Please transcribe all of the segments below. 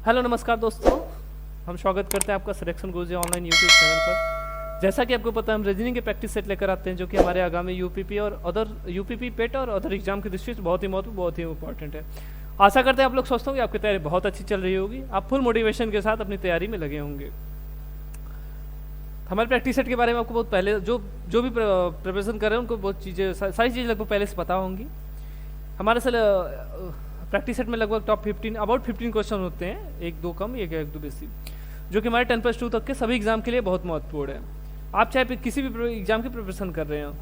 Hello नमस्कार दोस्तों, हम स्वागत करते हैं आपका सिलेक्शन गुरुजी ऑनलाइन यूट्यूब चैनल पर। जैसा कि आपको पता है, हम रीजनिंग के प्रैक्टिस सेट लेकर आते हैं जो कि हमारे आगामी यूपीपी और अदर यूपीपी पेट और अदर एग्जाम की दृष्टि से बहुत ही महत्व, बहुत ही इंपॉर्टेंट है। आशा करते हैं आप लोग सोचते होंगे आपकी तैयारी बहुत अच्छी चल रही होगी, आप फुल मोटिवेशन के साथ अपनी तैयारी में लगे होंगे। हमारे प्रैक्टिस सेट के बारे में आपको बहुत पहले जो भी प्रिपरेशन कर रहे हैं उनको बहुत चीज़ें, सारी चीज़ें लगभग पहले से पता होंगी। हमारे प्रैक्टिस सेट में लगभग टॉप 15 अबाउट 15 क्वेश्चन होते हैं, एक दो कम एक दो बेसिक, जो कि हमारे 10+2 तक के सभी एग्जाम के लिए बहुत महत्वपूर्ण है। आप चाहे किसी भी एग्जाम की प्रिपरेशन कर रहे हो,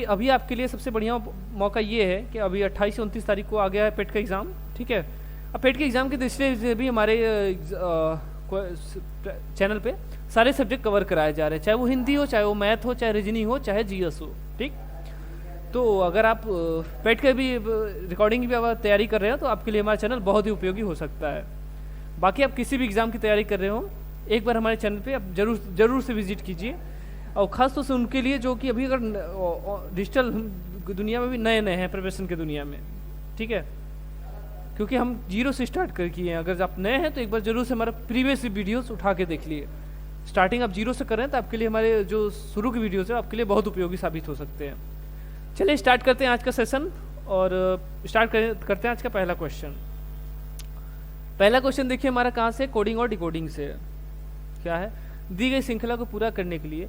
अभी आपके लिए सबसे बढ़िया मौका ये है कि अभी 28 से 29 तारीख को आ गया है पेट का एग्ज़ाम, ठीक है। अब पेट के एग्ज़ाम की दृष्टि से भी हमारे चैनल पे सारे सब्जेक्ट कवर कराए जा रहे हैं, चाहे वो हिंदी हो, चाहे वो मैथ हो, चाहे रीजनिंग हो, चाहे जीएस हो, ठीक। तो अगर आप पेट के भी रिकॉर्डिंग की भी अगर तैयारी कर रहे हो तो आपके लिए हमारा चैनल बहुत ही उपयोगी हो सकता है। बाकी आप किसी भी एग्ज़ाम की तैयारी कर रहे हो, एक बार हमारे चैनल पे आप जरूर से विजिट कीजिए, और ख़ास तौर से उनके लिए जो कि अभी अगर डिजिटल दुनिया में भी नए हैं, प्रिपरेशन की दुनिया में, ठीक है। क्योंकि हम जीरो से स्टार्ट कर किए हैं। अगर आप नए हैं तो एक बार जरूर से हमारा प्रीवियस वीडियोस उठा के देख लिए। स्टार्टिंग आप जीरो से कर रहे हैं तो आपके लिए हमारे जो शुरू की वीडियोस है आपके लिए बहुत उपयोगी साबित हो सकते हैं। चलिए स्टार्ट करते हैं आज का सेशन, और स्टार्ट करते हैं आज का पहला क्वेश्चन। पहला क्वेश्चन देखिए हमारा कहाँ से, कोडिंग और डिकोडिंग से। क्या है, दी गई श्रृंखला को पूरा करने के लिए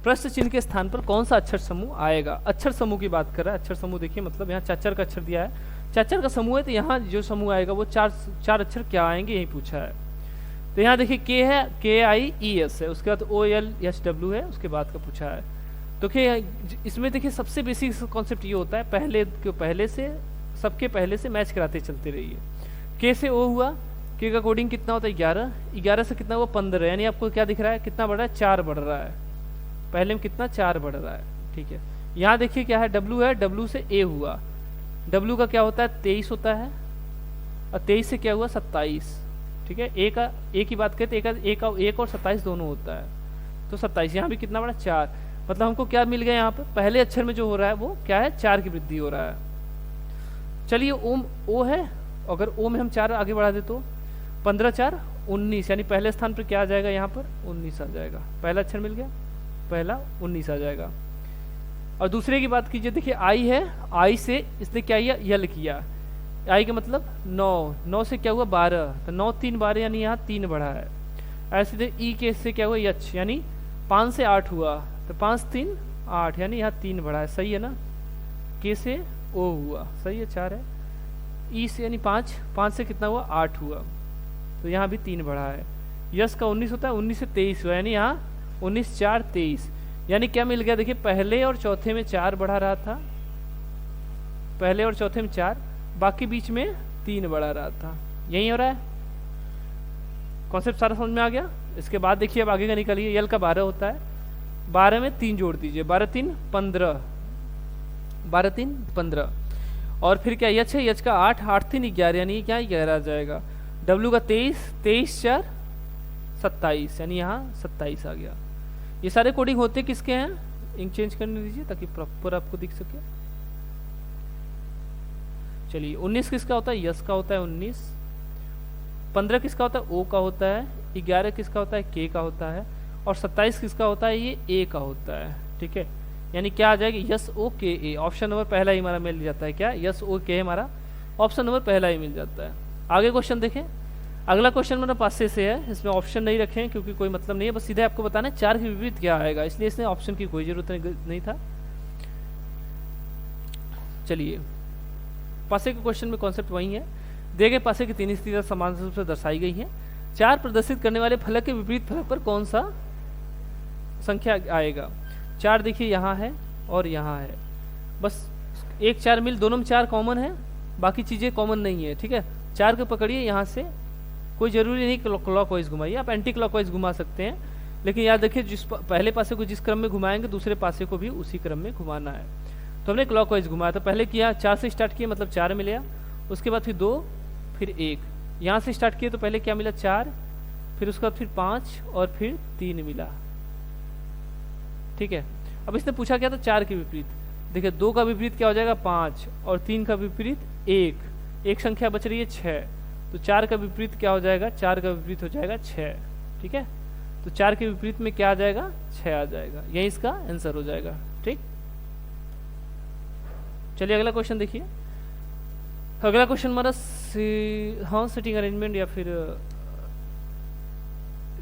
प्रश्न चिन्ह के स्थान पर कौन सा अक्षर समूह आएगा। अक्षर समूह की बात कर रहा है। अक्षर समूह देखिए, मतलब यहाँ चाचर का अक्षर दिया है, चाचर का समूह है, तो यहाँ जो समूह आएगा वो चार अक्षर क्या आएंगे यही पूछा है। तो यहाँ देखिए के है, KIES है, उसके बाद OLSW है, उसके बाद का पूछा है। तो क्या इसमें देखिए सबसे बेसिक कॉन्सेप्ट ये होता है, पहले से सबके पहले से मैच कराते चलते रहिए। के से ओ हुआ, के का कोडिंग कितना होता है 11 से कितना हुआ 15, यानी आपको क्या दिख रहा है, कितना बढ़ रहा है, 4 बढ़ रहा है। पहले में कितना 4 बढ़ रहा है, ठीक है। यहाँ देखिए क्या है, W है, W से A हुआ, W का क्या होता है 23 होता है, और 23 से क्या हुआ 27, ठीक है। A की बात करें तो एक और 27 दोनों होता है, तो 27। यहाँ भी कितना बढ़ा 4, मतलब हमको क्या मिल गया यहाँ पर, पहले अक्षर में जो हो रहा है वो क्या है 4 की वृद्धि हो रहा है। चलिए ओम ओ है, अगर ओ में हम 4 आगे बढ़ा दे तो 15 4 19, यानी पहले स्थान पर क्या आ जाएगा, यहाँ पर 19 आ जाएगा। पहला अक्षर मिल गया, पहला 19 आ जाएगा। और दूसरे की बात कीजिए, देखिए आई है, आई से इसने क्या किया, यल किया, आई का मतलब 9 से क्या हुआ 12, तो 9 3 12, यानी यहाँ 3 बढ़ा है। ऐसे ई के से क्या हुआ यच, यानी 5 से 8 हुआ, तो 5 3 8, यानी यहाँ 3 बढ़ा है, सही है ना। के से ओ हुआ, सही है 4 है। ई से यानी 5 से कितना हुआ 8 हुआ, तो यहाँ भी 3 बढ़ा है। यस का 19 होता है, 19 से 23 हुआ, यानी यहाँ 19 4 23, यानी क्या मिल गया, देखिए पहले और चौथे में 4 बढ़ा रहा था, पहले और चौथे में 4, बाकी बीच में 3 बढ़ा रहा था। यही हो रहा है, कॉन्सेप्ट सारा समझ में आ गया। इसके बाद देखिए अब आगे का निकालिए, यल का 12 होता है, 12 में 3 जोड़ दीजिए, 12 3 15, 12 3 15, और फिर क्या यच है, यच का 8 8 3 11, यानी क्या 11 आ जाएगा। डब्ल्यू का 23 4 27, यानी यहाँ 27 आ गया। ये सारे कोडिंग होते किसके हैं, इंक चेंज करने दीजिए ताकि प्रॉपर आपको दिख सके। चलिए 19 किसका होता है, यस का होता है 19, 15 किसका होता है, ओ का होता है, 11 किसका होता है, के का होता है, और 27 किसका होता है, ये ए का होता है, ठीक है। यानी क्या आ जाएगी, यस ओ के ए, ऑप्शन नंबर पहला ही हमारा मिल जाता है। क्या यस ओ के हमारा ऑप्शन नंबर पहला ही मिल जाता है। आगे क्वेश्चन देखें, अगला क्वेश्चन मेरा पासे से है, इसमें ऑप्शन नहीं रखे हैं क्योंकि कोई मतलब नहीं है, बस सीधे आपको बताना है 4 के विपरीत क्या आएगा, इसलिए इसने ऑप्शन की कोई जरूरत नहीं था। चलिए पासे के क्वेश्चन में कॉन्सेप्ट वही है, दिए गए पासे की 3 स्थितियां समान रूप से दर्शाई गई हैं। 4 प्रदर्शित करने वाले फलक के विपरीत फलक पर कौन सा संख्या आएगा। 4 देखिए यहाँ है और यहाँ है, बस 1 4 मिल, दोनों में 4 कॉमन है, बाकी चीज़ें कॉमन नहीं है, ठीक है। 4 को पकड़िए यहाँ से, कोई ज़रूरी नहीं क्लॉकवाइज घुमाइए, आप एंटी क्लॉकवाइज घुमा सकते हैं, लेकिन याद रखिए जिस पहले पासे को जिस क्रम में घुमाएंगे दूसरे पासे को भी उसी क्रम में घुमाना है। तो हमने क्लॉकवाइज घुमाया, तो पहले किया 4 से स्टार्ट किया, मतलब 4 मिला, उसके बाद फिर 2 फिर 1, यहाँ से स्टार्ट किए तो पहले क्या मिला 4, फिर उसके बाद फिर 5 और फिर 3 मिला, ठीक है। अब इसने पूछा क्या था 4 के विपरीत, देखिए 2 का विपरीत क्या हो जाएगा 5, और 3 का विपरीत 1, एक संख्या बच रही है 6, तो 4 का विपरीत क्या हो जाएगा, 4 का विपरीत हो जाएगा 6, ठीक है। तो 4 के विपरीत में क्या आ जाएगा, 6 आ जाएगा, यही इसका आंसर हो जाएगा, ठीक। चलिए अगला क्वेश्चन देखिए। अगला क्वेश्चन हमारा हाँ सिटिंग अरेंजमेंट या फिर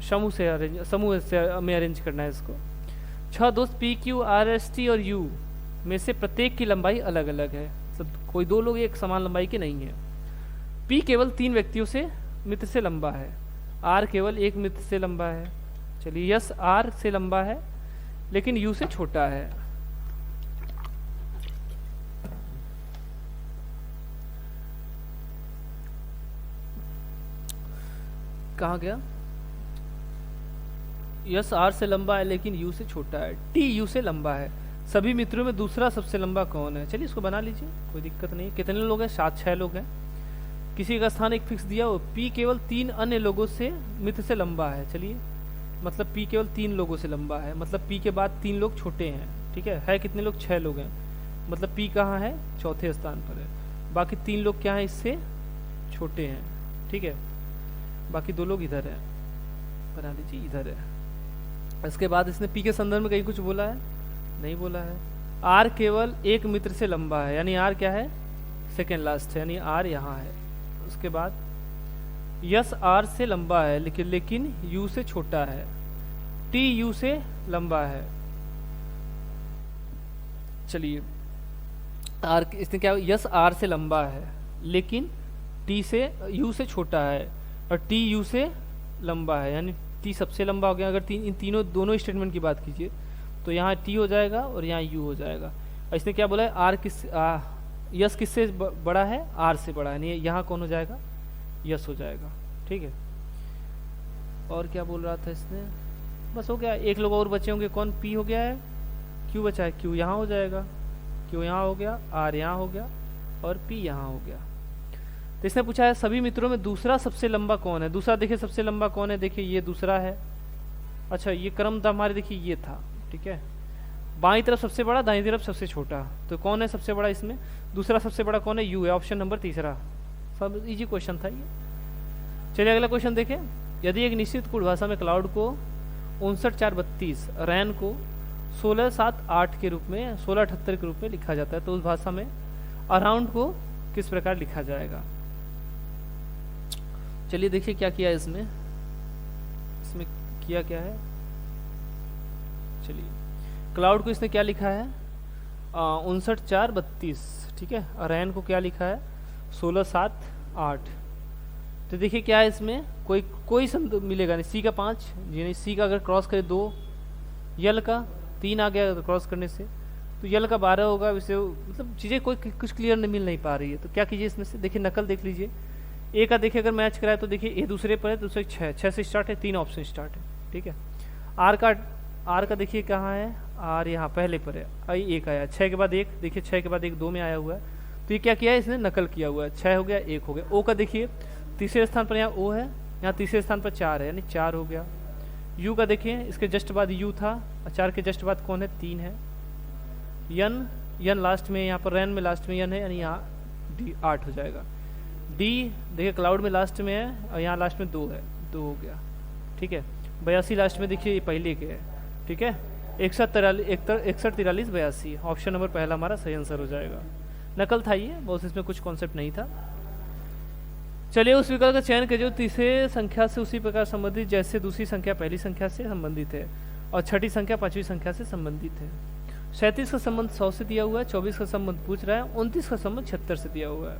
समूह से में अरेंज करना है इसको। 6 दोस्त P Q R S T और यू में से प्रत्येक की लंबाई अलग अलग है, सब कोई दो लोग एक समान लंबाई के नहीं है। पी केवल 3 व्यक्तियों से मित्र से लंबा है, आर केवल एक मित्र से लंबा है। चलिए यस आर से लंबा है लेकिन यू से छोटा है। कहाँ गया, यस आर से लंबा है लेकिन यू से छोटा है, टी यू से लंबा है। सभी मित्रों में दूसरा सबसे लंबा कौन है। चलिए इसको बना लीजिए, कोई दिक्कत नहीं। कितने लोग हैं, 7-6 लोग हैं। किसी का स्थान एक फिक्स दिया हो, पी केवल 3 अन्य लोगों से मित्र से लंबा है। चलिए मतलब पी केवल 3 लोगों से लंबा है, मतलब पी के बाद 3 लोग छोटे हैं, ठीक है कितने लोग, 6 लोग हैं। मतलब पी कहाँ है, चौथे स्थान पर है। बाकी 3 लोग क्या हैं, इससे छोटे हैं, ठीक है। बाकी 2 लोग इधर हैं, बना लीजिए इधर है। इसके बाद इसने पी के संदर्भ में कहीं कुछ बोला है, नहीं बोला है। आर केवल एक मित्र से लंबा है, यानी आर क्या है, सेकेंड लास्ट है, यानी आर यहाँ है। उसके बाद यस आर से लंबा है लेकिन यू से छोटा है, टी यू से लंबा है। चलिए आर इसने क्या, यस आर से लंबा है लेकिन टी से यू से छोटा है और टी यू से लंबा है, यानी टी सबसे लंबा हो गया। अगर इन तीनों दोनों स्टेटमेंट की बात कीजिए तो यहाँ टी हो जाएगा और यहाँ यू हो जाएगा। इसने क्या बोला है, आर यस किससे बड़ा है, आर से बड़ा है, नहीं यहाँ कौन हो जाएगा, यस हो जाएगा, ठीक है। और क्या बोल रहा था इसने, बस हो गया। एक लोग और बचे होंगे, कौन, पी हो गया है, क्यू बचा है, क्यू यहाँ हो जाएगा, क्यू यहाँ हो गया, आर यहाँ हो गया और पी यहाँ हो गया। तो इसने पूछा है सभी मित्रों में दूसरा सबसे लंबा कौन है। दूसरा देखिए सबसे लंबा कौन है, देखिए ये दूसरा है। अच्छा ये क्रम था हमारे, देखिए ये था, ठीक है। बाईं तरफ सबसे बड़ा, दाईं तरफ सबसे छोटा, तो कौन है सबसे बड़ा इसमें, दूसरा सबसे बड़ा कौन है, यू है, ऑप्शन नंबर तीसरा। सब इजी क्वेश्चन था ये। चलिए अगला क्वेश्चन देखें। यदि एक निश्चित कोड भाषा में क्लाउड को 59-4-32, रैन को 16-7-8 के रूप में, 16-78 के रूप में लिखा जाता है, तो उस भाषा में अराउंड को किस प्रकार लिखा जाएगा। चलिए देखिए क्या किया है इसमें किया क्या है। चलिए क्लाउड को इसने क्या लिखा है, 59-4-32, ठीक है। रैन को क्या लिखा है, 16-7-8। तो देखिए क्या है इसमें, कोई मिलेगा नहीं। सी का 5, यानी सी का अगर क्रॉस करे 2, यल का 3 आ गया क्रॉस करने से, तो यल का 12 होगा। वैसे मतलब चीज़ें कोई कुछ क्लियर मिल नहीं पा रही है, तो क्या कीजिए इसमें से, देखिए नकल देख लीजिए। ए का देखिए अगर मैच कराए तो देखिए ए दूसरे पर है, दूसरे 6 से स्टार्ट है, 3 ऑप्शन स्टार्ट है, ठीक है। आर का देखिए कहाँ है, आर यहाँ पहले पर है, आई 1 आया, 6 के बाद 1, देखिए 6 के बाद 1 2 में आया हुआ है, तो ये क्या किया है इसने, नकल किया हुआ है। 6 हो गया, 1 हो गया। ओ का देखिए तीसरे स्थान पर यहाँ ओ है, यहाँ तीसरे स्थान पर 4 है, यानी 4 हो गया। यू का देखिए इसके जस्ट बाद यू था, 4 के जस्ट बाद कौन है, 3 है। यन लास्ट में, यहाँ पर रैन में लास्ट में यन है, यानी यहाँ डी 8 हो जाएगा। डी देखिए क्लाउड में लास्ट में है और यहाँ लास्ट में 2 है, 2 हो गया, ठीक है। 82 लास्ट में देखिए ये पहले के है, ठीक है। 61-43-82, ऑप्शन नंबर पहला हमारा सही आंसर हो जाएगा। नकल था ये, बहुत इसमें कुछ कॉन्सेप्ट नहीं था। चलिए उस विकल्प का चयन कीजिए जो तीसरे संख्या से उसी प्रकार संबंधित जैसे दूसरी संख्या पहली संख्या से संबंधित है और छठी संख्या पांचवी संख्या से संबंधित है। 37 का संबंध 100 से दिया हुआ है, 24 का संबंध पूछ रहा है, 29 का संबंध 76 से दिया हुआ है,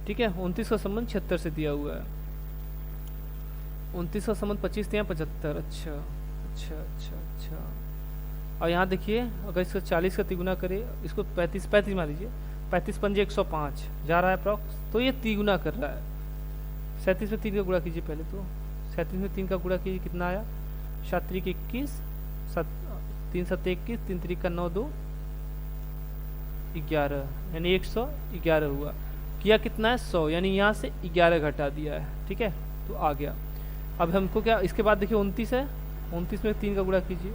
ठीक है। 29 का संबंध 76 से दिया हुआ है, 29 का संबंध 25 या 75। अच्छा अच्छा अच्छा अच्छा। और यहाँ देखिए अगर इसका 40 का तिगुना करे, इसको 35 मान लीजिए, 35 पंजे 105 जा रहा है अप्रॉक्स, तो ये तिगुना कर रहा है। 37 में 3 का गुणा कीजिए पहले, तो 37 में 3 का गुणा कीजिए, कितना आया, 7 3 21, 3 7 21, 3 3 का 9 2 11, यानी 111 हुआ। किया कितना है, 100, यानी यहाँ से 11 घटा दिया है, ठीक है, तो आ गया। अब हमको क्या, इसके बाद देखिए 29 है, 29 में 3 का गुणा कीजिए,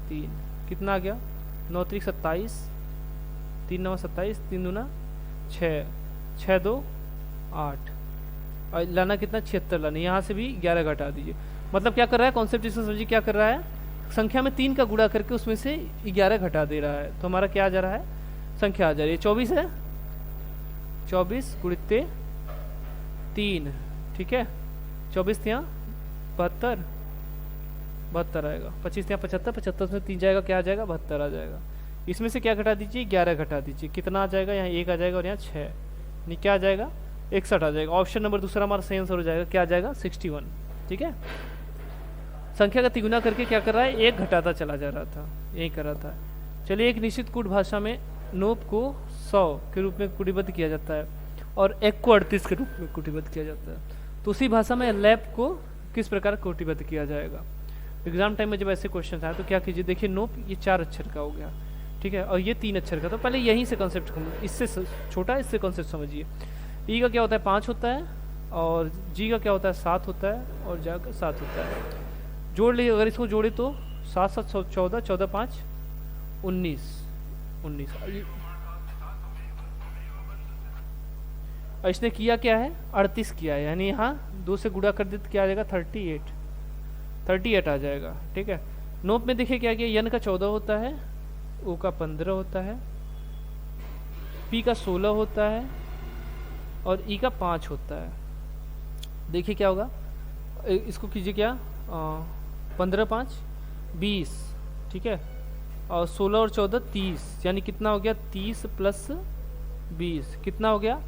3 कितना आ गया, 9 3 27, 3 9 27, 3 दूना 6, 6 2 8, और लाना कितना 76 लाना, यहाँ से भी 11 घटा दीजिए। मतलब क्या कर रहा है कॉन्सेप्ट, इसमें समझिए क्या कर रहा है, संख्या में 3 का गुणा करके उसमें से 11 घटा दे रहा है, तो हमारा क्या आ जा रहा है, संख्या आ जा रही है 24 है, 24 गुणित 3, ठीक है, 24 यहाँ 72, 72 आएगा, 25 यहाँ 75, 75 में 3 जाएगा, क्या आ जाएगा 72 आ जाएगा। इसमें से क्या घटा दीजिए, 11 घटा दीजिए, कितना आ जाएगा, यहाँ 1 आ जाएगा और यहाँ 6, यानी क्या आ जाएगा 61 आ जाएगा। ऑप्शन नंबर दूसरा हमारा सही आंसर हो जाएगा, क्या आ जाएगा 61, ठीक है। संख्या का तिगुना करके क्या कर रहा है, 1 घटाता चला जा रहा था, यही कर रहा था। चलिए, एक निश्चित कूट भाषा में नोप को 100 के रूप में कूटीबद्ध किया जाता है और एक को 38 के रूप में कूटीबद्ध किया जाता है, तो उसी भाषा में लैप को किस प्रकार कूटीबद्ध किया जाएगा। एग्जाम टाइम में जब ऐसे क्वेश्चन आए तो क्या कीजिए, देखिए नोप ये 4 अक्षर का हो गया, ठीक है, और ये 3 अक्षर का, तो पहले यहीं से कॉन्सेप्ट, इससे छोटा इससे कॉन्सेप्ट समझिए। ई का क्या होता है 5 होता है, और जी का क्या होता है 7 होता है, और जा का 7 होता है। जोड़ लिए, अगर इसको जोड़े तो 7 7 14, 14 5 19, 19। और इसने किया क्या है 38 किया है, यानी यहाँ 2 से गुणा कर दे तो क्या आ जाएगा 38 आ जाएगा, ठीक है। नोप में देखिए क्या किया, यन का 14 होता है, ओ का 15 होता है, पी का 16 होता है, और ई का 5 होता है। देखिए क्या होगा, इसको कीजिए क्या 15 5 20, ठीक है, और 16 और 14 30, यानी कितना हो गया 30 प्लस 20 कितना हो गया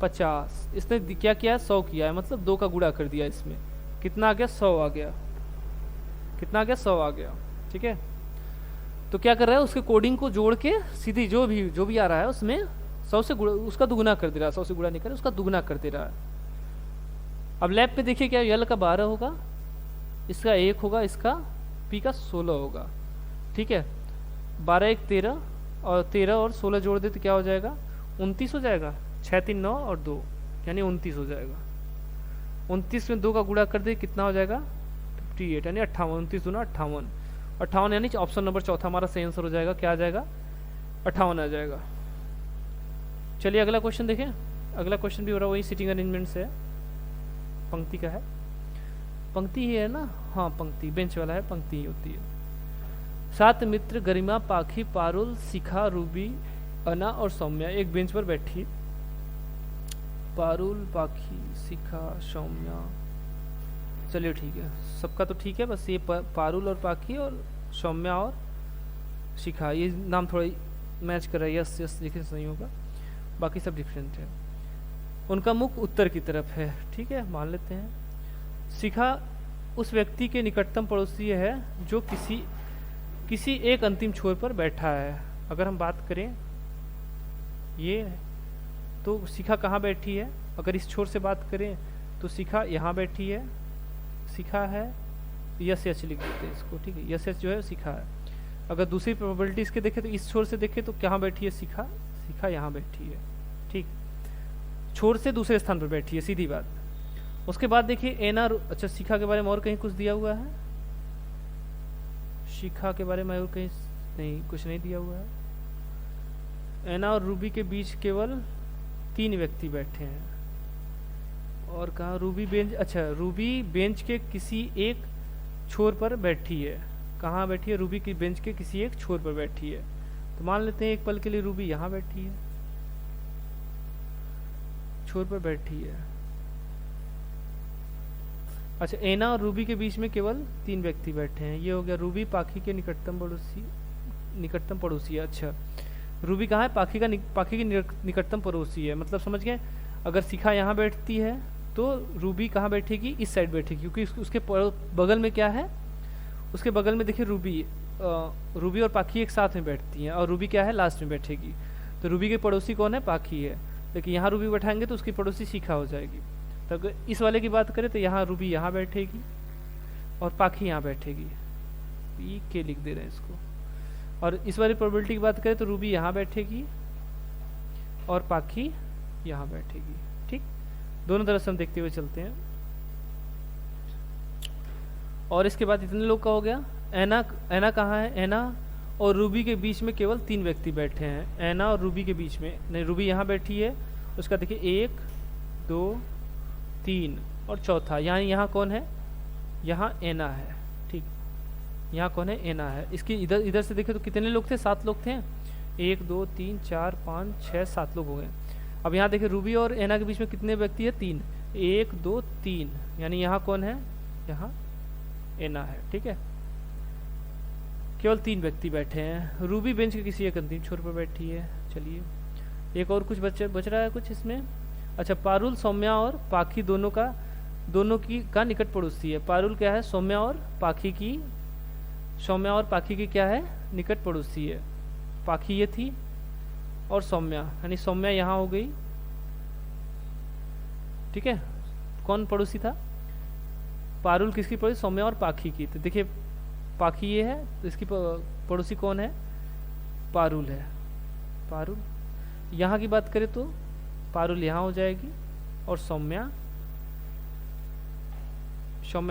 50। इसने क्या किया है 100 किया है, मतलब 2 का गुणा कर दिया, इसमें कितना आ गया 100 आ गया, कितना आ गया 100 आ गया, ठीक है। तो क्या कर रहा है, उसके कोडिंग को जोड़ के सीधी जो भी आ रहा है उसमें 100 से उसका दुगुना कर दे रहा है, 100 से गुणा नहीं कर रहा, उसका दुगुना कर दे रहा है। अब लैब पे देखिए क्या, यल का 12 होगा, इसका 1 होगा, इसका पी का 16 होगा, ठीक है। 12 1 13, और 13 और 16 जोड़ दे तो क्या हो जाएगा 29 हो जाएगा, 6 3 9 और 2, यानी 29 हो जाएगा। 29 में 2 का गुणा कर दे कितना हो जाएगा 58, यानी 58, 29 दूना 58, 58 यानी ऑप्शन नंबर चौथा हमारा सही आंसर हो जाएगा, क्या आ जाएगा 58 आ जाएगा। चलिए अगला क्वेश्चन देखें। अगला क्वेश्चन भी हो रहा है वही सीटिंग अरेंजमेंट से है, पंक्ति का है, पंक्ति ही है ना, हाँ पंक्ति, बेंच वाला है, पंक्ति ही होती है। 7 मित्र गरिमा, पाखी, पारुल, शिखा, रूबी, अना और सौम्या एक बेंच पर बैठी। पारुल, पाखी, शिखा, सौम्या, चलिए ठीक है, सबका तो ठीक है, बस ये पारुल और पाखी और सौम्या और शिखा, ये नाम थोड़ा मैच कर रहा है, यस यस देखिए सही होगा, बाकी सब डिफरेंट है। उनका मुख उत्तर की तरफ है, ठीक है, मान लेते हैं। शिखा उस व्यक्ति के निकटतम पड़ोसी है जो किसी एक अंतिम छोर पर बैठा है। अगर हम बात करें ये, तो शिखा कहाँ बैठी है, अगर इस छोर से बात करें तो शिखा यहाँ बैठी है, शिखा है, यस यस लिख देते हैं इसको, ठीक है, यस यस जो है शिखा है। अगर दूसरी प्रोबेबिलिटी इसके देखें तो इस छोर से देखें तो कहाँ बैठी है शिखा, शिखा यहाँ बैठी है, ठीक, छोर से दूसरे स्थान पर बैठी है, सीधी बात। उसके बाद देखिए एना, अच्छा शिखा के बारे में और कहीं कुछ दिया हुआ है, शिखा के बारे में और कहीं नहीं, कुछ नहीं दिया हुआ है। एना और रूबी के बीच केवल 3 व्यक्ति बैठे हैं, और कहा रूबी बेंच, अच्छा रूबी बेंच के किसी एक छोर पर बैठी है, कहाँ बैठी है, रूबी की बेंच के किसी एक छोर पर बैठी है, तो मान लेते हैं एक पल के लिए रूबी यहाँ बैठी है, छोर पर बैठी है। अच्छा एना और रूबी के बीच में केवल 3 व्यक्ति बैठे हैं, ये हो गया रूबी पाखी के निकटतम पड़ोसी है। अच्छा रूबी कहाँ है, पाखी की निकटतम पड़ोसी है, मतलब समझ गए। अगर शिखा यहाँ बैठती है तो रूबी कहाँ बैठेगी, इस साइड बैठेगी, क्योंकि उसके बगल में क्या है, उसके बगल में देखिए रूबी और पाखी एक साथ में बैठती हैं, और रूबी क्या है लास्ट में बैठेगी, तो रूबी के पड़ोसी कौन है, पाखी है। लेकिन यहाँ रूबी बैठाएंगे तो उसकी पड़ोसी शिखा हो जाएगी। तो अगर इस वाले की बात करें तो यहाँ रूबी यहाँ बैठेगी और पाखी यहाँ बैठेगी, ये के लिख दे रहे हैं इसको। और इस वाली प्रोबेबिलिटी की बात करें तो रूबी यहाँ बैठेगी और पाखी यहाँ बैठेगी, ठीक। दोनों तरफ से हम देखते हुए चलते हैं। और इसके बाद इतने लोग का हो गया। एना कहाँ है, एना और रूबी के बीच में केवल 3 व्यक्ति बैठे हैं, एना और रूबी के बीच में नहीं, रूबी यहाँ बैठी है, उसका देखिए 1 2 3 और चौथा यहाँ कौन है, यहाँ एना है। ठीक, यहाँ कौन है, एना है। इसकी इधर इधर से देखे तो कितने लोग थे, 7 लोग थे। 1 2 3 4 5 6 7 लोग हो गए। अब यहाँ देखिए रूबी और एना के बीच में कितने व्यक्ति है, 3। 1 2 3, यानी यहाँ कौन है, यहाँ एना है। ठीक है, केवल 3 व्यक्ति बैठे हैं। रूबी बेंच के किसी एक अंतिम छोर पर बैठी है। चलिए एक और कुछ बच रहा है कुछ इसमें। अच्छा, पारुल सौम्या और पाखी दोनों का निकट पड़ोसी है। पारुल क्या है, सौम्या और पाखी की क्या है, निकट पड़ोसी है। पाखी ये थी और सौम्या, यानी सौम्या यहाँ हो गई। ठीक है, कौन पड़ोसी था, पारुल किसकी पड़ोसी, सौम्या और पाखी की। तो देखिए पाखी ये है, तो इसकी पड़ोसी कौन है, पारुल है। पारुल, यहाँ की बात करें तो पारुल यहाँ हो जाएगी और सौम्या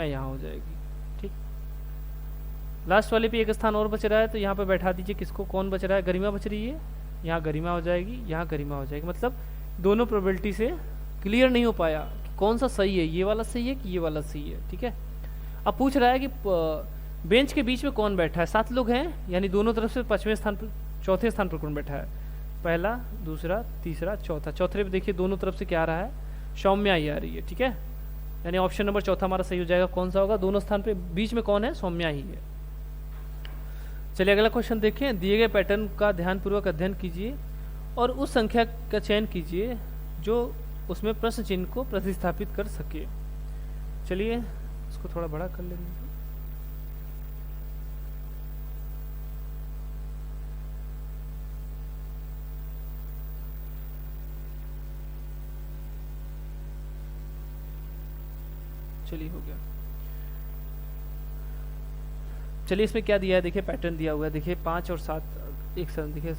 यहाँ हो जाएगी। ठीक, लास्ट वाले पे एक स्थान और बच रहा है, तो यहाँ पे बैठा दीजिए किसको, कौन बच रहा है, गरिमा बच रही है। यहाँ गरिमा हो जाएगी, यहाँ गरिमा हो जाएगी। मतलब दोनों प्रोबेबिलिटी से क्लियर नहीं हो पाया कि कौन सा सही है, ये वाला सही है कि ये वाला सही है। ठीक है, अब पूछ रहा है कि बेंच के बीच में कौन बैठा है। 7 लोग हैं, यानी दोनों तरफ से 5वें स्थान पर, चौथे स्थान पर कौन बैठा है, पहला दूसरा तीसरा चौथा। चौथे पे देखिए दोनों तरफ से क्या आ रहा है, सौम्या ही आ रही है। ठीक है, यानी ऑप्शन नंबर चौथा हमारा सही हो जाएगा। कौन सा होगा, दोनों स्थान पे बीच में कौन है, सौम्या ही है। चलिए अगला क्वेश्चन देखें। दिए गए पैटर्न का ध्यानपूर्वक अध्ययन कीजिए और उस संख्या का चयन कीजिए जो उसमें प्रश्न चिन्ह को प्रतिस्थापित कर सके। चलिए इसको थोड़ा बड़ा कर लेंगे। चलिए हो गया। चलिए इसमें क्या दिया है, देखिए पैटर्न दिया हुआ है। देखिए 5 और 7 एक साथ देखिए।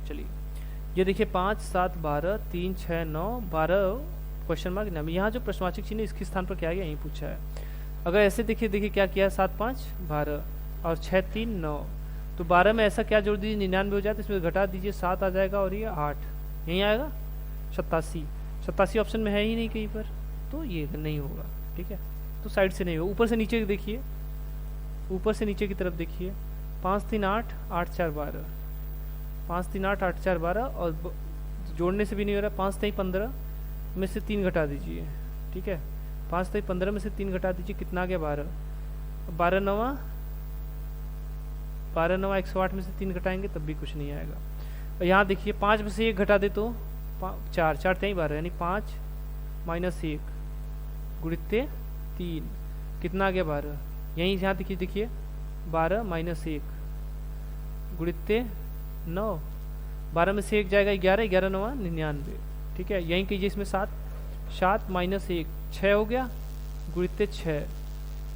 चलिए ये देखिए 5 7 12 3 6 9 12 क्वेश्चन मार्क नाम। यहाँ जो प्रश्नवाचक चिन्ह है इसके स्थान पर क्या है, यहीं पूछा है। अगर ऐसे देखिए क्या किया है, 7 5 12 और 6 3 9, तो 12 में ऐसा क्या जोड़ दीजिए, 99 हो जाए, तो इसमें घटा दीजिए 7 आ जाएगा और ये 8 यहीं आएगा। 87 ऑप्शन में है ही नहीं कहीं पर, तो ये नहीं होगा। ठीक है, तो साइड से नहीं होगा, ऊपर से नीचे देखिए, ऊपर से नीचे की तरफ देखिए। 5 3 8 8 4 12, 5 3 8 8 4 12 और जोड़ने से भी नहीं हो रहा। 5 3 15 में से 3 घटा दीजिए। ठीक है, 5 3 15 में से 3 घटा दीजिए, कितना आ गया 12। 12 9 108 में से 3 घटाएंगे तब भी कुछ नहीं आएगा। और यहाँ देखिए 5 में से 1 घटा दे तो 4 4 3 12, यानी 5 - 1 गुणित 3 कितना आ गया 12। यहीं यहाँ देखिए 12 - 1 गुणित 9, 12 में से 1 जाएगा 11, 11 9 99। ठीक है, यहीं कीजिए इसमें 7 7 - 1 6 हो गया गुणित 6,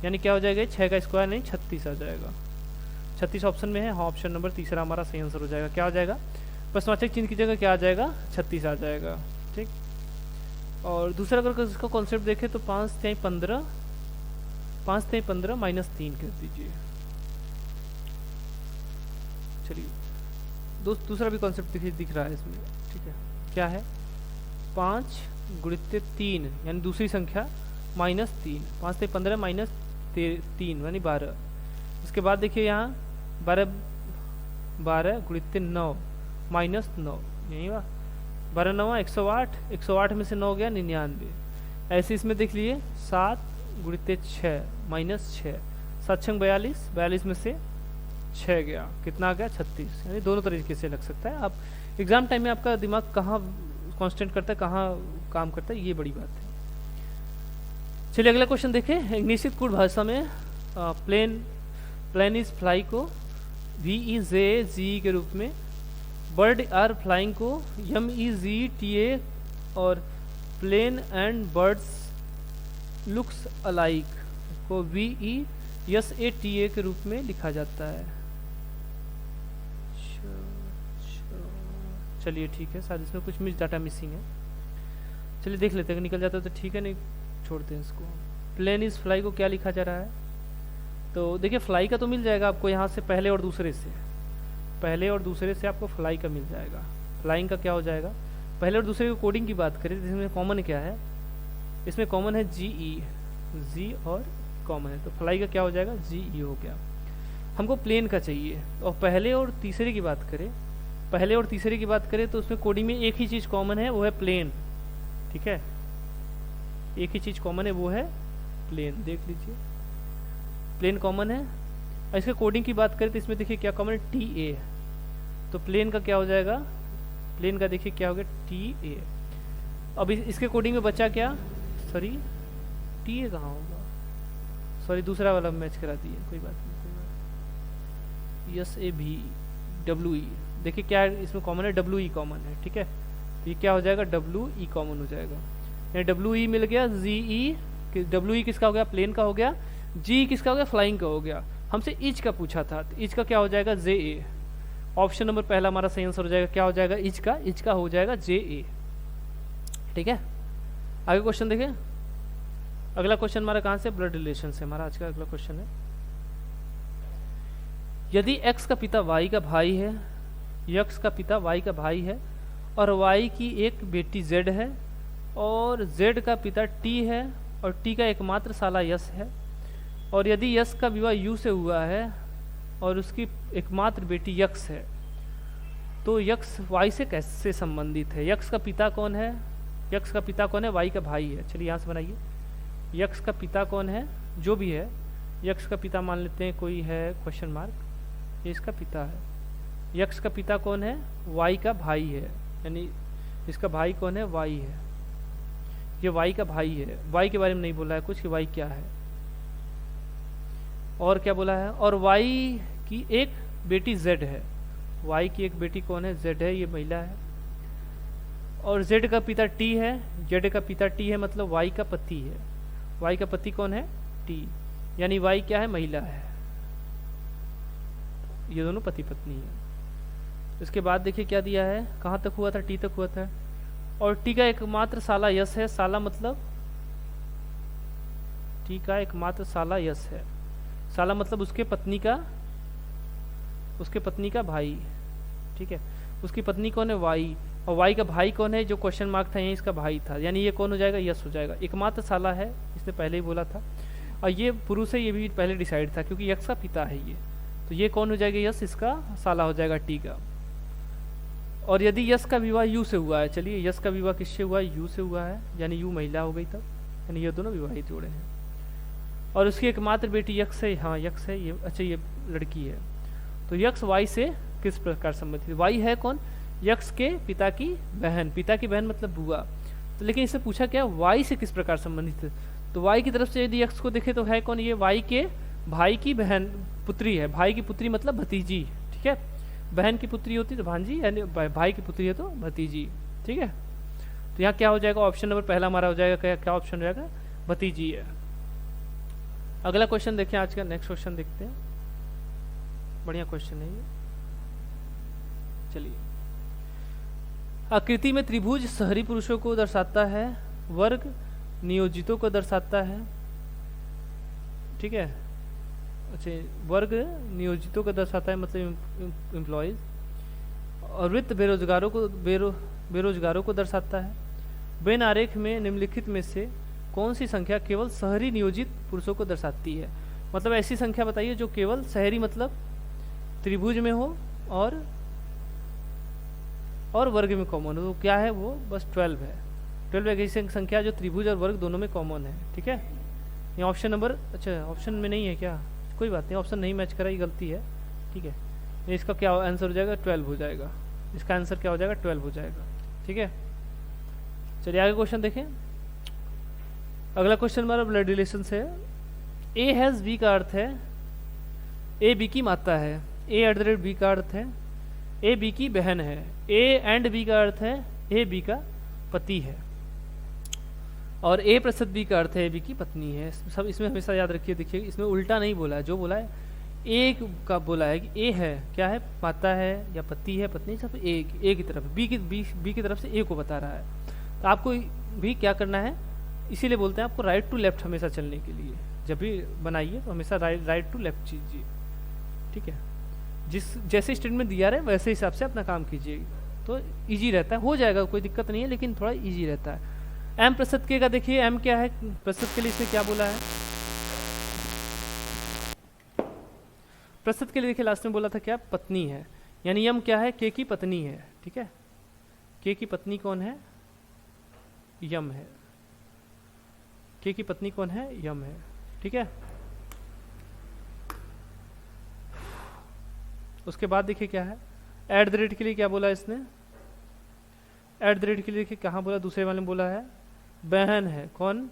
यानी क्या हो जाएगा 6 का स्क्वायर नहीं 36 आ जाएगा। 36 ऑप्शन में है, हाँ ऑप्शन नंबर तीसरा हमारा सही आंसर हो जाएगा। क्या हो जाएगा, प्रश्नवाचक चिन्ह की जगह क्या आ जाएगा, 36 आ जाएगा। ठीक, और दूसरा अगर इसका कॉन्सेप्ट देखें तो 5 3 15 -3 कर दीजिए। चलिए दूसरा भी कॉन्सेप्ट दिख रहा है इसमें। ठीक है, क्या है, 5 गुणित 3 यानी दूसरी संख्या -3, 5 3 15 -3 यानी 12। उसके बाद देखिए यहाँ 12 गुणित 9 -9, यही हुआ। 12 9 108, 108 में से 9 गया 99। ऐसे इसमें देख लिए 7 गुणित 6 -6, 7 6 42, 42 में से 6 गया, कितना आ गया 36। यानी दोनों तरीके से लग सकता है। आप एग्जाम टाइम में आपका दिमाग कहाँ कांस्टेंट करता है, कहाँ काम करता है, ये बड़ी बात है। चलिए अगला क्वेश्चन देखें। एक निश्चित कूट भाषा में प्लेन इज फ्लाई को VEJG के रूप में, बर्ड आर फ्लाइंग को MEZTA और plane and birds looks alike को VESATA के रूप में लिखा जाता है। चलिए ठीक है, शायद इसमें कुछ डाटा मिसिंग है। चलिए देख लेते हैं, निकल जाता है तो ठीक है, नहीं छोड़ते हैं इसको। प्लेन इज फ्लाई को क्या लिखा जा रहा है, तो देखिए फ्लाई का तो मिल जाएगा आपको यहाँ से, पहले और दूसरे से आपको फ्लाई का मिल जाएगा। फ्लाइंग का क्या हो जाएगा, पहले और दूसरे की कोडिंग की बात करें तो इसमें कॉमन क्या है, इसमें कॉमन है जी ई, जी और कॉमन है, तो फ्लाई का क्या हो जाएगा, जी ई हो गया। हमको प्लेन का चाहिए, और पहले और तीसरे की बात करें, पहले और तीसरे की बात करें तो उसमें कोडिंग में एक ही चीज़ कॉमन है, वो है प्लेन। ठीक है, एक ही चीज़ कॉमन है, वो है प्लेन। देख लीजिए प्लेन कॉमन है। और इसके कोडिंग की बात करें तो इसमें देखिए क्या कॉमन है, टी ए। तो प्लेन का क्या हो जाएगा, प्लेन का देखिए क्या हो गया, टी ए। अब इसके कोडिंग में बचा क्या, सॉरी टी ए कहाँ होगा, सॉरी दूसरा वाला मैच करा दिए, कोई बात नहीं, कोई बात। यस ए भी डब्ल्यू ई, देखिए क्या है इसमें कॉमन है, डब्ल्यू ई कॉमन है। ठीक है, तो ये क्या हो जाएगा, डब्ल्यू ई कॉमन हो जाएगा, यानी डब्ल्यू ई मिल गया, जी ई, डब्ल्यू ई किसका हो गया, प्लेन का हो गया, जी किसका हो गया, फ्लाइंग का हो गया। हमसे इच का पूछा था, तो इच का क्या हो जाएगा, जे ए। ऑप्शन नंबर पहला हमारा सही आंसर हो जाएगा, क्या हो जाएगा, इच का हो जाएगा जे ए। ठीक है, आगे क्वेश्चन देखें। अगला क्वेश्चन हमारा कहाँ से, ब्लड रिलेशन से हमारा आज का अगला क्वेश्चन है। यदि एक्स का पिता वाई का भाई है, एक्स का पिता वाई का भाई है और वाई की एक बेटी जेड है, और जेड का पिता टी है और टी का एकमात्र साला यश है, और यदि यश का विवाह यू से हुआ है और उसकी एकमात्र बेटी यक्स है, तो यक्स वाई से कैसे संबंधित है। यक्स का पिता कौन है, यक्स का पिता कौन है, वाई का भाई है। चलिए यहाँ से बनाइए, यक्स का पिता कौन है, जो भी है यक्स का पिता मान लेते हैं, कोई है क्वेश्चन मार्क, ये इसका पिता है। यक्स का पिता कौन है, वाई का भाई है, यानी इसका भाई कौन है, वाई है, ये वाई का भाई है। वाई के बारे में नहीं बोला है कुछ कि वाई क्या है, और क्या बोला है, और वाई की एक बेटी जेड है, वाई की एक बेटी कौन है, जेड है, ये महिला है, और जेड का पिता टी है, जेड का पिता टी है मतलब वाई का पति है, वाई का पति कौन है, टी, यानी वाई क्या है, महिला है, ये दोनों पति पत्नी है। इसके बाद देखिए क्या दिया है, कहाँ तक हुआ था, टी तक हुआ था, और टी का एकमात्र साला यश है, साला मतलब टी का एकमात्र साला यश है, साला मतलब उसके पत्नी का भाई। ठीक है, उसकी पत्नी कौन है, वाई, और वाई का भाई कौन है, जो क्वेश्चन मार्क था यही इसका भाई था, यानी ये कौन हो जाएगा, यश हो जाएगा। एकमात्र साला है, इसने पहले ही बोला था, और ये पुरुष है, ये भी पहले डिसाइड था क्योंकि यक्स का पिता है ये, तो ये कौन हो जाएगा, यश इसका साला हो जाएगा टी का। और यदि यश का विवाह यू से हुआ है, चलिए यश का विवाह किससे हुआ है, यू से हुआ है, यानी यू महिला हो गई तब, यानी ये दोनों विवाहित जोड़े हैं। और उसकी एकमात्र बेटी यक्स है, हाँ यक्स है ये, अच्छा ये लड़की है, तो यक्स वाई से किस प्रकार संबंधित, वाई है कौन, यक्स के पिता की बहन, पिता की बहन मतलब बुआ। तो लेकिन इससे पूछा क्या, वाई से किस प्रकार संबंधित है, तो वाई की तरफ से यदि यक्स को देखे तो है कौन, ये वाई के भाई की बहन पुत्री है, भाई की पुत्री मतलब भतीजी। ठीक है, बहन की पुत्री होती तो भांजी, यानी भाई की पुत्री है तो भतीजी। ठीक है, तो यहाँ क्या हो जाएगा, ऑप्शन नंबर पहला हमारा हो जाएगा, क्या ऑप्शन हो जाएगा, भतीजी है। अगला क्वेश्चन देखिए, आज का नेक्स्ट क्वेश्चन देखते हैं, बढ़िया क्वेश्चन है ये। चलिए, आकृति में त्रिभुज शहरी पुरुषों को दर्शाता है, वर्ग नियोजितों को दर्शाता है। ठीक है, अच्छा वर्ग नियोजितों को दर्शाता है मतलब एम्प्लॉयज, और वृत्त बेरोजगारों को दर्शाता है। बेन आरेख में निम्नलिखित में से कौन सी संख्या केवल शहरी नियोजित पुरुषों को दर्शाती है, मतलब ऐसी संख्या बताइए जो केवल शहरी मतलब त्रिभुज में हो और वर्ग में कॉमन हो, तो क्या है वो, बस 12 है। 12 एक ऐसी संख्या जो त्रिभुज और वर्ग दोनों में कॉमन है। ठीक है, ये ऑप्शन नंबर, अच्छा ऑप्शन में नहीं है क्या, कोई बात नहीं, ऑप्शन नहीं मैच करा, ये गलती है। ठीक है, इसका क्या आंसर हो जाएगा, 12 हो जाएगा, इसका आंसर क्या हो जाएगा, 12 हो जाएगा। ठीक है, चलिए आगे क्वेश्चन देखें। अगला क्वेश्चन हमारा ब्लड रिलेशन से है। ए हैज़ बी का अर्थ है ए बी की माता है, ए @ बी का अर्थ है ए बी की बहन है, ए एंड बी का अर्थ है ए बी का पति है, और ए + बी का अर्थ है ए बी की पत्नी है। सब इसमें हमेशा याद रखिए, देखिए इसमें उल्टा नहीं बोला है, जो बोला है ए का बोला है कि ए है क्या है, माता है या पति है, पत्नी, सब ए की तरफ, बी की तरफ से ए को बता रहा है। तो आपको भी क्या करना है, इसीलिए बोलते हैं आपको राइट टू लेफ्ट हमेशा चलने के लिए, जब भी बनाइए तो हमेशा राइट टू लेफ्ट कीजिए। ठीक है, जैसे स्टेटमेंट दिया रहे वैसे हिसाब से अपना काम कीजिए। तो इजी रहता है, हो जाएगा, कोई दिक्कत नहीं है, लेकिन थोड़ा इजी रहता है। एम प्रसद के का देखिए, एम क्या है प्रसद के लिए, इसने क्या बोला है, प्रसद के लिए देखिए लास्ट में बोला था क्या, पत्नी है, यानी यम क्या है, के की पत्नी है, ठीक है, के की पत्नी कौन है, यम है, के की पत्नी कौन है, यम है, ठीक है। उसके बाद देखिए क्या है, एट द रेट के लिए क्या बोला इसने, एट द रेट के लिए देखिए कहाँ बोला, दूसरे वाले में बोला है बहन है, कौन,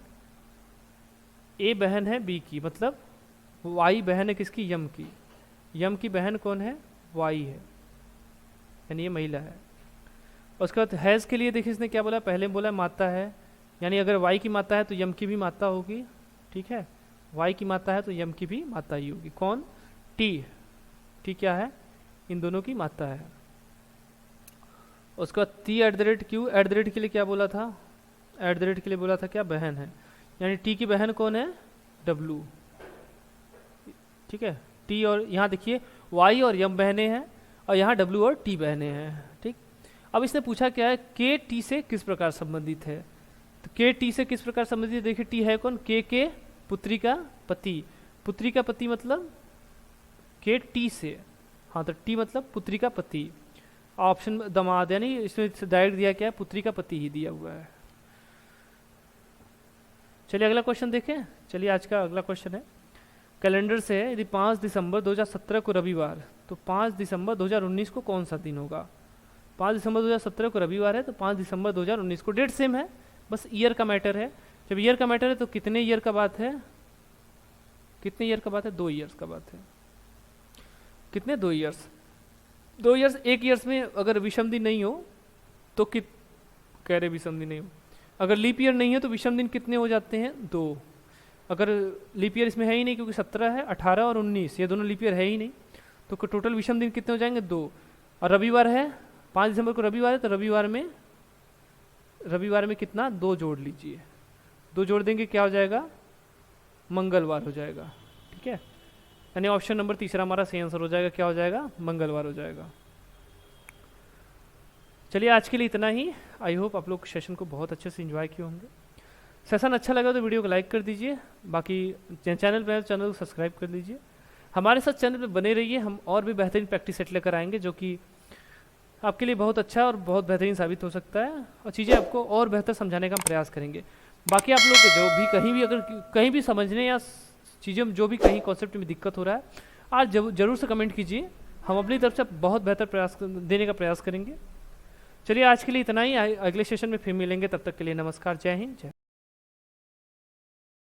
ए बहन है बी की, मतलब वाई बहन है किसकी, यम की, यम की बहन कौन है, वाई है, यानी ये महिला है। उसके बाद हैज़ के लिए देखिए इसने क्या बोला, पहले बोला माता है, यानी अगर वाई की माता है तो यम की भी माता होगी, ठीक है, वाई की माता है तो यम की भी माता ही होगी, कौन, टी, टी क्या है, इन दोनों की माता है। उसके बाद T at the rate Q, at the rate के लिए क्या बोला था, एट द रेट के लिए बोला था क्या, बहन है, यानी टी की बहन कौन है, डब्लू, ठीक है, टी और यहाँ देखिए वाई और यम बहने हैं, और यहाँ डब्लू और टी बहने हैं, ठीक। अब इसने पूछा क्या है, के टी से किस प्रकार संबंधित है, तो के टी से किस प्रकार संबंधित है, देखिए टी है कौन, के पुत्री का पति, पुत्री का पति मतलब के टी से, हाँ तो टी मतलब पुत्री का पति, ऑप्शन दामाद, यानी इसमें डायरेक्ट दिया क्या है, पुत्री का पति ही दिया हुआ है। चलिए अगला क्वेश्चन देखें, चलिए आज का अगला क्वेश्चन है, कैलेंडर से है, यदि 5 दिसंबर 2017 को रविवार, तो 5 दिसंबर 2019 को कौन सा दिन होगा, 5 दिसंबर 2017 को रविवार है, तो 5 दिसंबर 2019 को, डेट सेम है, बस ईयर का मैटर है। जब ईयर का मैटर है तो कितने ईयर का बात है, कितने ईयर का बात है, 2 ईयर्स का बात है, कितने, 2 ईयर्स, 2 ईयर्स, एक ईयर्स में अगर विषम दिन नहीं हो तो कह रहे विषम दिन नहीं हो, अगर लीप ईयर नहीं है तो विषम दिन कितने हो जाते हैं, 2, अगर लीप ईयर इसमें है ही नहीं क्योंकि 17 है, 18 और 19 ये दोनों लीप ईयर है ही नहीं, तो टोटल विषम दिन कितने हो जाएंगे, 2, और रविवार है, 5 दिसंबर को रविवार है, तो रविवार में कितना, 2 जोड़ लीजिए, 2 जोड़ देंगे क्या हो जाएगा, मंगलवार हो जाएगा, ठीक है, यानी ऑप्शन नंबर तीसरा हमारा सही आंसर हो जाएगा, क्या हो जाएगा, मंगलवार हो जाएगा। चलिए आज के लिए इतना ही, आई होप आप लोग सेशन को बहुत अच्छे से एंजॉय किए होंगे। सेशन अच्छा लगा तो वीडियो को लाइक कर दीजिए, बाकी चैनल पर चैनल को सब्सक्राइब कर लीजिए, हमारे साथ चैनल पे बने रहिए, हम और भी बेहतरीन प्रैक्टिस सेट लेकर आएंगे जो कि आपके लिए बहुत अच्छा और बहुत बेहतरीन साबित हो सकता है, और चीज़ें आपको और बेहतर समझाने का हम प्रयास करेंगे। बाकी आप लोग जो भी कहीं भी अगर कहीं भी समझने या चीज़ें जो भी कहीं कॉन्सेप्ट में दिक्कत हो रहा है, आज जरूर से कमेंट कीजिए, हम अपनी तरफ से बहुत बेहतर प्रयास देने का प्रयास करेंगे। चलिए आज के लिए इतना ही, अगले सेशन में फिर मिलेंगे, तब तक के लिए नमस्कार, जय हिंद, जय।